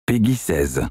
Peggy 16.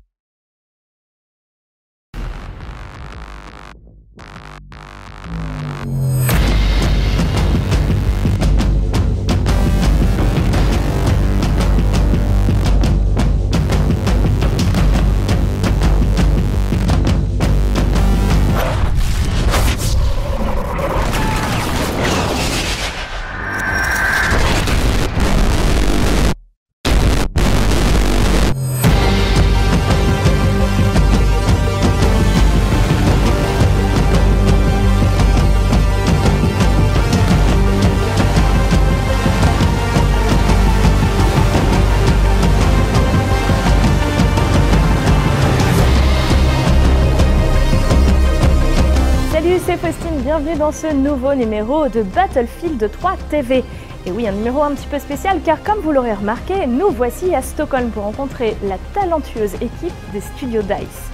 C'est Faustine, bienvenue dans ce nouveau numéro de Battlefield 3 TV. Et oui, un numéro un petit peu spécial car comme vous l'aurez remarqué, nous voici à Stockholm pour rencontrer la talentueuse équipe des studios DICE.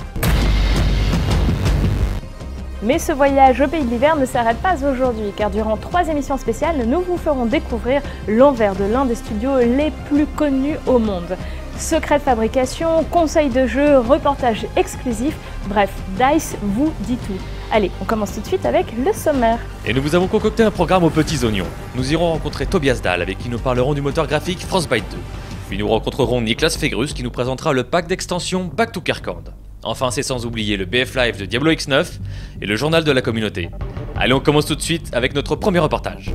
Mais ce voyage au pays de l'hiver ne s'arrête pas aujourd'hui car durant 3 émissions spéciales, nous vous ferons découvrir l'envers de l'un des studios les plus connus au monde. Secrets de fabrication, conseils de jeu, reportages exclusifs, bref, DICE vous dit tout. Allez, on commence tout de suite avec le sommaire. Et nous vous avons concocté un programme aux petits oignons. Nous irons rencontrer Tobias Dahl avec qui nous parlerons du moteur graphique Frostbite 2. Puis nous rencontrerons Niklas Fegrus qui nous présentera le pack d'extension Back to Karkand. Enfin, c'est sans oublier le BF Live de Diablo X9 et le journal de la communauté. Allez, on commence tout de suite avec notre premier reportage.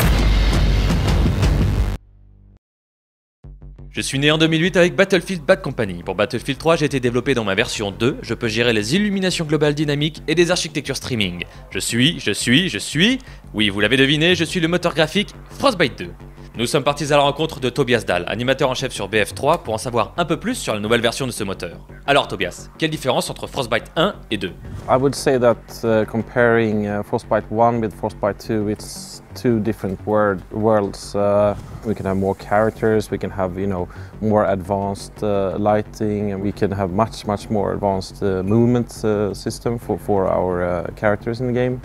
Je suis né en 2008 avec Battlefield Bad Company. Pour Battlefield 3, j'ai été développé dans ma version 2. Je peux gérer les illuminations globales dynamiques et des architectures streaming. Je suis... Oui, vous l'avez deviné, je suis le moteur graphique Frostbite 2. Nous sommes partis à la rencontre de Tobias Dahl, animateur en chef sur BF3, pour en savoir un peu plus sur la nouvelle version de ce moteur. Alors Tobias, quelle différence entre Frostbite 1 et 2? I would say that comparing Frostbite 1 with Frostbite 2, it's two different worlds. We can have more characters, we can have, more advanced lighting, and we can have much more advanced movement system for our characters in the game.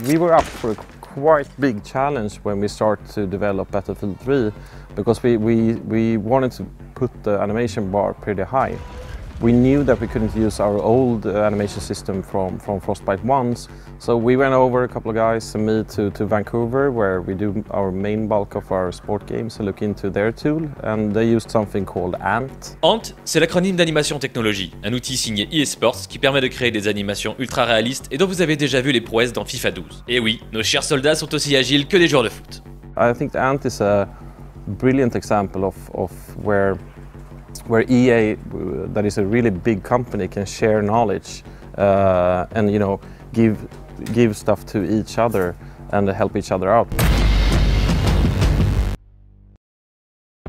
We were up for a quite big challenge when we started to develop Battlefield 3 because we wanted to put the animation bar pretty high. We knew that we couldn't use our old animation system from Frostbite 1s, so we went over, a couple of guys and me, to Vancouver, where we do our main bulk of our sport games, and look into their tool, and they used something called ANT. ANT, c'est l'acronyme d'animation technologie, un outil signé EA Sports qui permet de créer des animations ultra réalistes et dont vous avez déjà vu les prouesses dans FIFA 12. Et oui, nos chers soldats sont aussi agiles que les joueurs de foot. I think ANT is a brilliant example of where EA, that is a really big company, can share knowledge and give stuff to each other and help each other out.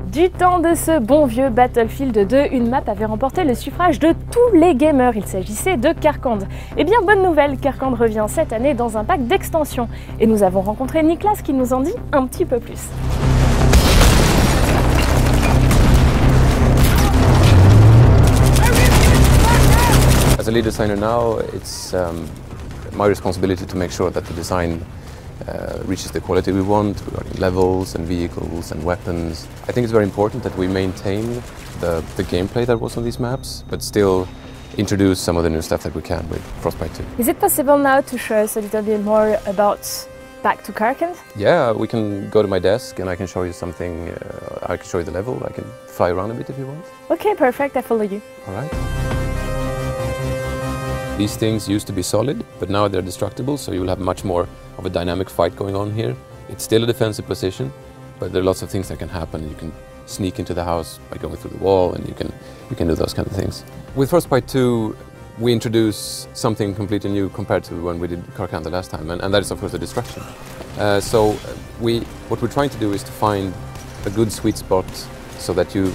Du temps de ce bon vieux Battlefield 2, une map avait remporté le suffrage de tous les gamers. Il s'agissait de Karkand. Eh bien, bonne nouvelle, Karkand revient cette année dans un pack d'extension. Et nous avons rencontré Niklas qui nous en dit un petit peu plus. As a lead designer now, it's my responsibility to make sure that the design reaches the quality we want regarding levels and vehicles and weapons. I think it's very important that we maintain the gameplay that was on these maps, but still introduce some of the new stuff that we can with Frostbite 2. Is it possible now to show us a little bit more about Back to Karkand? Yeah, we can go to my desk and I can show you something. I can show you the level. I can fly around a bit if you want. Okay, perfect. I follow you. All right. These things used to be solid, but now they're destructible, so you'll have much more of a dynamic fight going on here. It's still a defensive position, but there are lots of things that can happen. You can sneak into the house by going through the wall, and you can do those kind of things. With Frostbite 2, we introduce something completely new compared to when we did Karkand the last time, and that is of course the destruction. What we're trying to do is to find a good sweet spot so that you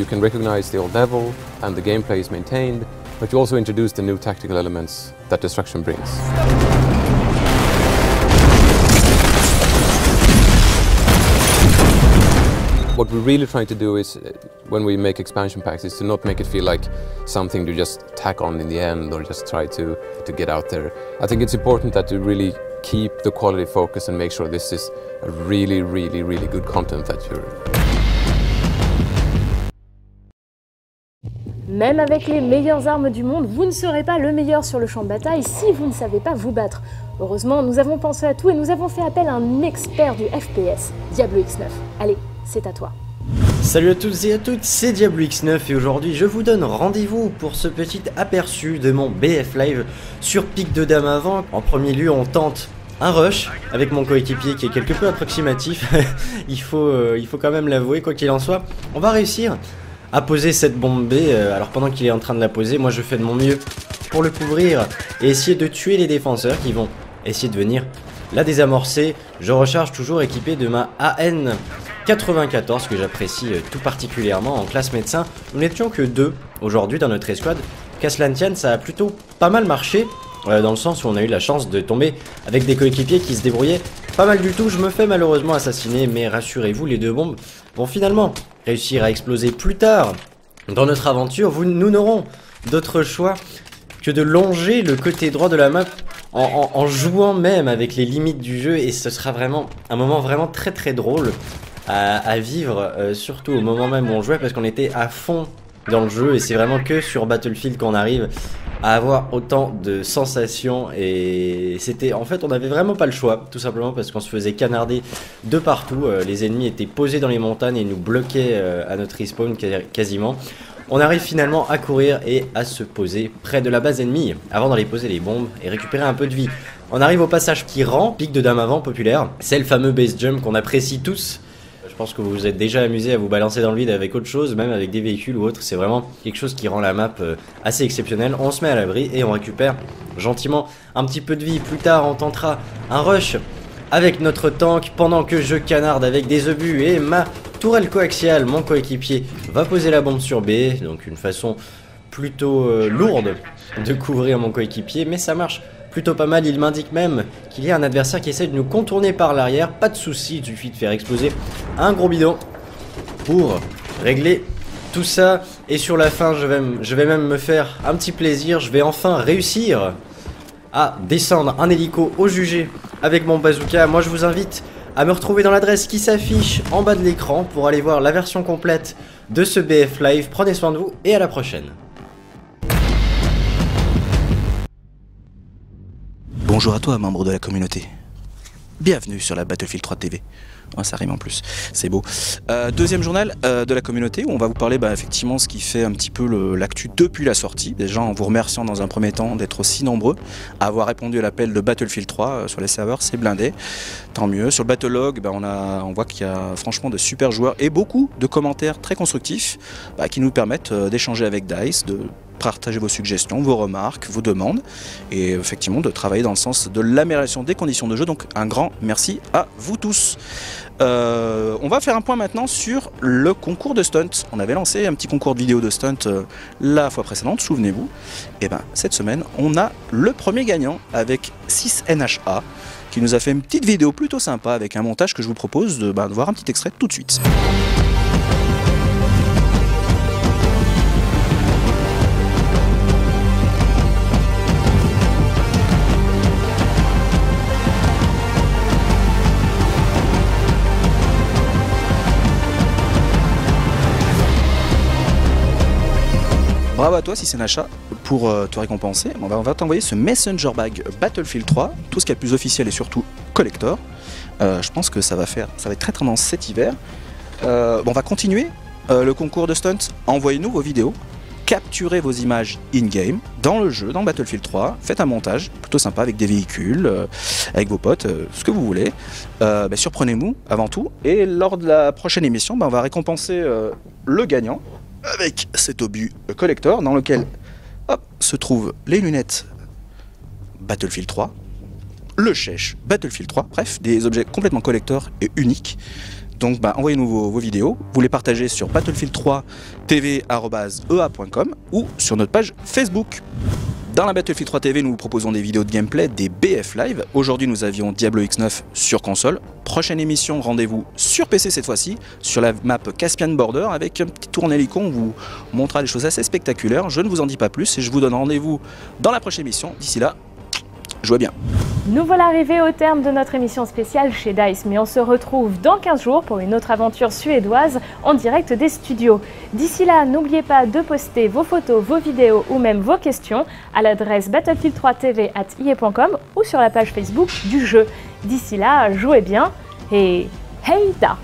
can recognize the old level and the gameplay is maintained, but you also introduce the new tactical elements that destruction brings. What we're really trying to do is, when we make expansion packs, is to not make it feel like something to just tack on in the end or just try to get out there. I think it's important that you really keep the quality focus and make sure this is a really good content that you're... Même avec les meilleures armes du monde, vous ne serez pas le meilleur sur le champ de bataille si vous ne savez pas vous battre. Heureusement, nous avons pensé à tout et nous avons fait appel à un expert du FPS, Diablo X9. Allez, c'est à toi. Salut à tous et à toutes, c'est Diablo X9 et aujourd'hui je vous donne rendez-vous pour ce petit aperçu de mon BF Live sur pic de dame avant. En premier lieu, on tente un rush avec mon coéquipier qui est quelque peu approximatif, il faut quand même l'avouer, quoi qu'il en soit. On va réussir à poser cette bombe B, alors pendant qu'il est en train de la poser, moi je fais de mon mieux pour le couvrir et essayer de tuer les défenseurs qui vont essayer de venir la désamorcer. Je recharge toujours équipé de ma AN94 que j'apprécie tout particulièrement en classe médecin. Nous n'étions que 2 aujourd'hui dans notre escouade. Qu'à cela ne tienne, ça a plutôt pas mal marché, dans le sens où on a eu la chance de tomber avec des coéquipiers qui se débrouillaient pas mal du tout. Je me fais malheureusement assassiner, mais rassurez-vous, les 2 bombes vont finalement réussir à exploser plus tard dans notre aventure. Nous n'aurons d'autre choix que de longer le côté droit de la map en jouant même avec les limites du jeu, et ce sera vraiment un moment vraiment très drôle à vivre, surtout au moment même où on jouait, parce qu'on était à fond dans le jeu et c'est vraiment que sur Battlefield qu'on arrive à avoir autant de sensations. Et c'était, en fait, on n'avait vraiment pas le choix, tout simplement parce qu'on se faisait canarder de partout. Les ennemis étaient posés dans les montagnes et nous bloquaient à notre respawn quasiment. On arrive finalement à courir et à se poser près de la base ennemie avant d'aller poser les bombes et récupérer un peu de vie. On arrive au passage qui rend pic de dame avant populaire, c'est le fameux base jump qu'on apprécie tous. Je pense que vous vous êtes déjà amusé à vous balancer dans le vide avec autre chose, même avec des véhicules ou autre. C'est vraiment quelque chose qui rend la map assez exceptionnelle. On se met à l'abri et on récupère gentiment un petit peu de vie. Plus tard, on tentera un rush avec notre tank pendant que je canarde avec des obus et ma tourelle coaxiale. Mon coéquipier va poser la bombe sur B, donc une façon plutôt lourde de couvrir mon coéquipier, mais ça marche plutôt pas mal. Il m'indique même qu'il y a un adversaire qui essaie de nous contourner par l'arrière. Pas de souci, il suffit de faire exploser un gros bidon pour régler tout ça. Et sur la fin, je vais même me faire un petit plaisir. Je vais enfin réussir à descendre un hélico au jugé avec mon bazooka. Moi, je vous invite à me retrouver dans l'adresse qui s'affiche en bas de l'écran pour aller voir la version complète de ce BF Live. Prenez soin de vous et à la prochaine. Bonjour à toi, membre de la communauté. Bienvenue sur la Battlefield 3 TV. Oh, ça rime en plus, c'est beau. Deuxième journal de la communauté où on va vous parler effectivement ce qui fait un petit peu l'actu depuis la sortie. Déjà en vous remerciant dans un premier temps d'être aussi nombreux à avoir répondu à l'appel de Battlefield 3 sur les serveurs, c'est blindé. Tant mieux. Sur le Battlelog, on voit qu'il y a franchement de super joueurs et beaucoup de commentaires très constructifs qui nous permettent d'échanger avec DICE, de partager vos suggestions, vos remarques, vos demandes et effectivement de travailler dans le sens de l'amélioration des conditions de jeu. Donc un grand merci à vous tous. On va faire un point maintenant sur le concours de stunt. On avait lancé un petit concours de vidéo de stunt la fois précédente, souvenez-vous. Et cette semaine, on a le premier gagnant avec 6NHA qui nous a fait une petite vidéo plutôt sympa avec un montage que je vous propose de voir un petit extrait tout de suite. Bravo à toi si c'est un achat pour te récompenser. On va t'envoyer ce Messenger Bag Battlefield 3, tout ce qui est plus officiel et surtout collector. Je pense que ça va être très tendance cet hiver. On va continuer le concours de stunt. Envoyez-nous vos vidéos, capturez vos images in-game dans le jeu, dans Battlefield 3. Faites un montage plutôt sympa avec des véhicules, avec vos potes, ce que vous voulez. Surprenez-nous avant tout. Et lors de la prochaine émission, on va récompenser le gagnant avec cet obus collector dans lequel se trouvent les lunettes Battlefield 3, le chèche Battlefield 3, bref, des objets complètement collector et uniques. Donc envoyez-nous vos vidéos, vous les partagez sur battlefield3tv@ea.com ou sur notre page Facebook. Dans la Battlefield 3 TV, nous vous proposons des vidéos de gameplay, des BF Live. Aujourd'hui, nous avions Diablo X9 sur console. Prochaine émission, rendez-vous sur PC cette fois-ci, sur la map Caspian Border, avec un petit tour en hélico. On vous montrera des choses assez spectaculaires. Je ne vous en dis pas plus et je vous donne rendez-vous dans la prochaine émission. D'ici là, jouez bien. Nous voilà arrivés au terme de notre émission spéciale chez DICE, mais on se retrouve dans 15 jours pour une autre aventure suédoise en direct des studios. D'ici là, n'oubliez pas de poster vos photos, vos vidéos ou même vos questions à l'adresse battlefield3tv@ie.com ou sur la page Facebook du jeu. D'ici là, jouez bien et hey da!